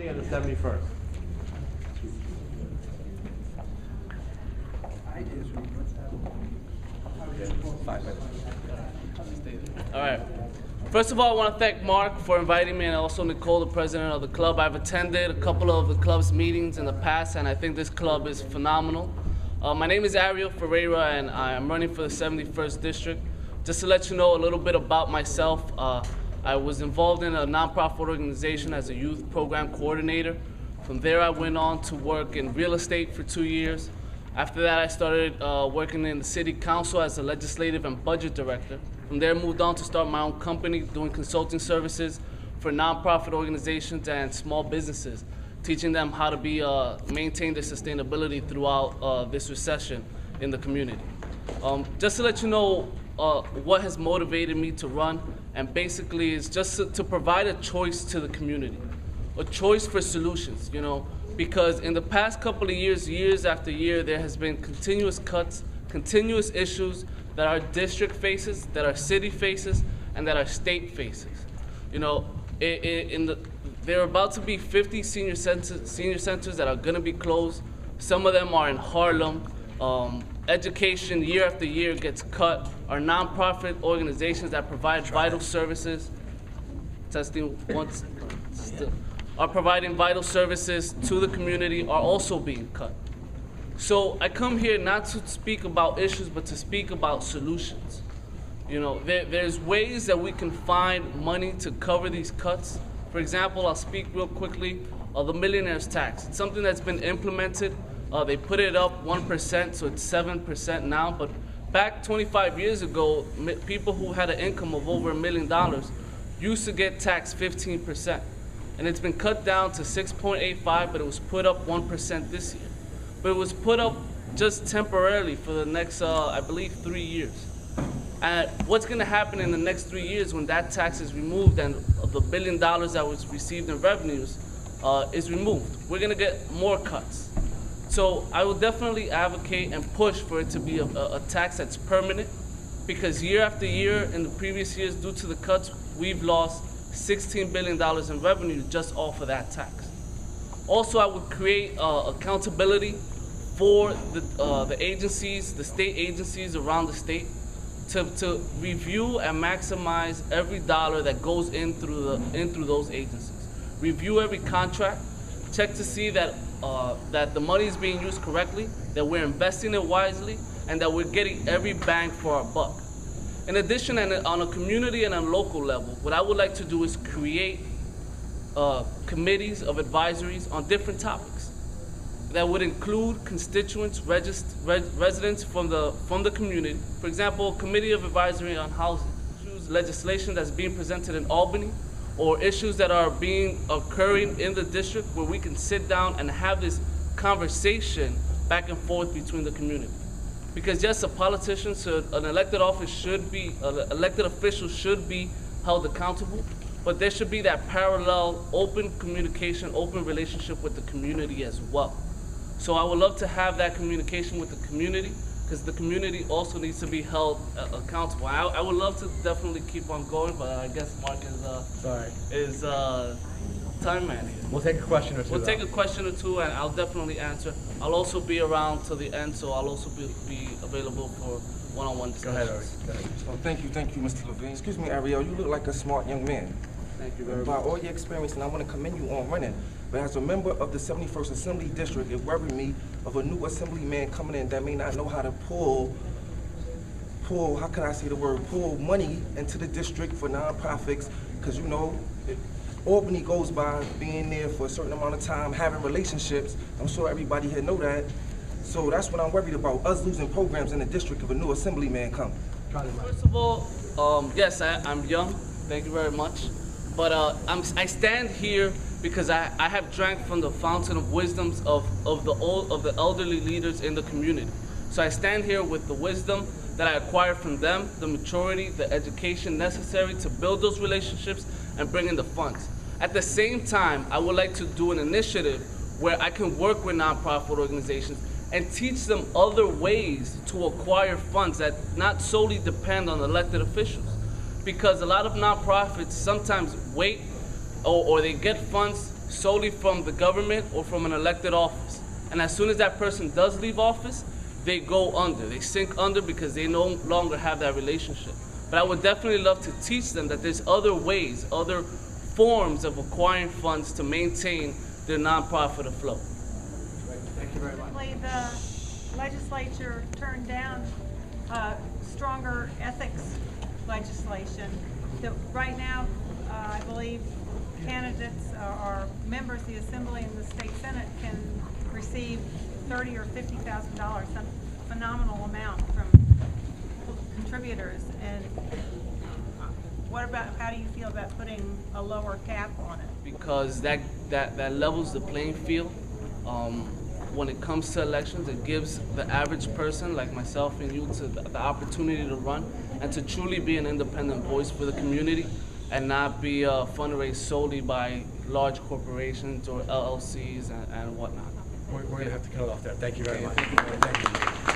And the 71st. All right. First of all, I want to thank Mark for inviting me, and also Nicole, the president of the club. I've attended a couple of the club's meetings in the past, and I think this club is phenomenal. My name is Ariel Ferreira, and I'm running for the 71st District. Just to let you know a little bit about myself, I was involved in a nonprofit organization as a youth program coordinator. From there, I went on to work in real estate for 2 years. After that, I started working in the city council as a legislative and budget director. From there, I moved on to start my own company doing consulting services for nonprofit organizations and small businesses, teaching them how to maintain their sustainability throughout this recession in the community. Just to let you know what has motivated me to run, and basically it's just to provide a choice to the community, a choice for solutions, because in the past couple of years, years after year, there has been continuous cuts, continuous issues that our district faces, that our city faces, and that our state faces. There are about to be 50 senior centers that are going to be closed. Some of them are in Harlem. Education year after year gets cut. Our nonprofit organizations that provide vital services, are providing vital services to the community are also being cut. So I come here not to speak about issues, but to speak about solutions. There's ways that we can find money to cover these cuts. For example, I'll speak real quickly of the millionaire's tax. It's something that's been implemented. They put it up 1%, so it's 7% now. But back 25 years ago, people who had an income of over $1 million used to get taxed 15%. And it's been cut down to 6.85, but it was put up 1% this year. But it was put up just temporarily for the next, I believe, 3 years. And what's going to happen in the next 3 years when that tax is removed and the $1 billion that was received in revenues is removed? We're going to get more cuts. So I will definitely advocate and push for it to be a tax that's permanent, because year after year in the previous years, due to the cuts, we've lost $16 billion in revenue just off of that tax. Also, I would create accountability for the agencies, the state agencies around the state, to review and maximize every dollar that goes in through those agencies. Review every contract, check to see that the money is being used correctly, that we're investing it wisely, and that we're getting every bang for our buck. In addition, and on a community and a local level, what I would like to do is create committees of advisories on different topics that would include constituents, residents from the community. For example, a committee of advisory on housing, issues, legislation that's being presented in Albany, or issues that are occurring in the district, where we can sit down and have this conversation back and forth between the community. Because yes, an elected official should be held accountable, but there should be that parallel, open communication, open relationship with the community as well. So I would love to have that communication with the community, because the community also needs to be held accountable. I would love to definitely keep on going, but I guess Mark is time man here. We'll take a question or two. We'll take a question or two, and I'll definitely answer. I'll also be around till the end, so I'll also be available for one-on-one discussions. Go ahead, Ari. Go ahead. Well, thank you, Mr. Levine. Excuse me, Ariel, you look like a smart young man. Thank you very By much. all your experience, and I want to commend you on running, but as a member of the 71st Assembly District, it worried me of a new assemblyman coming in that may not know how to pull, how can I say the word, pull money into the district for nonprofits, because Albany goes by being there for a certain amount of time, having relationships. I'm sure everybody here know that. So that's what I'm worried about, us losing programs in the district if a new assemblyman comes. First of all, yes, I'm young. Thank you very much. But I stand here because I have drank from the fountain of wisdoms of the elderly leaders in the community. So I stand here with the wisdom that I acquired from them, the maturity, the education necessary to build those relationships and bring in the funds. At the same time, I would like to do an initiative where I can work with nonprofit organizations and teach them other ways to acquire funds that not solely depend on elected officials. Because a lot of nonprofits sometimes wait or they get funds solely from the government or from an elected office. And as soon as that person does leave office, they go under. They sink under because they no longer have that relationship. But I would definitely love to teach them that there's other ways, other forms of acquiring funds to maintain their nonprofit afloat. Thank you very much. The legislature turned down stronger ethics legislation. Right now, I believe candidates or members of the Assembly and the State Senate can receive $30,000 or $50,000, some phenomenal amount from contributors. And how do you feel about putting a lower cap on it? Because that levels the playing field. When it comes to elections, it gives the average person like myself and you the opportunity to run and to truly be an independent voice for the community and not be fundraised solely by large corporations or LLCs and whatnot. We're going to have to cut it off there. Thank you very much. Thank you.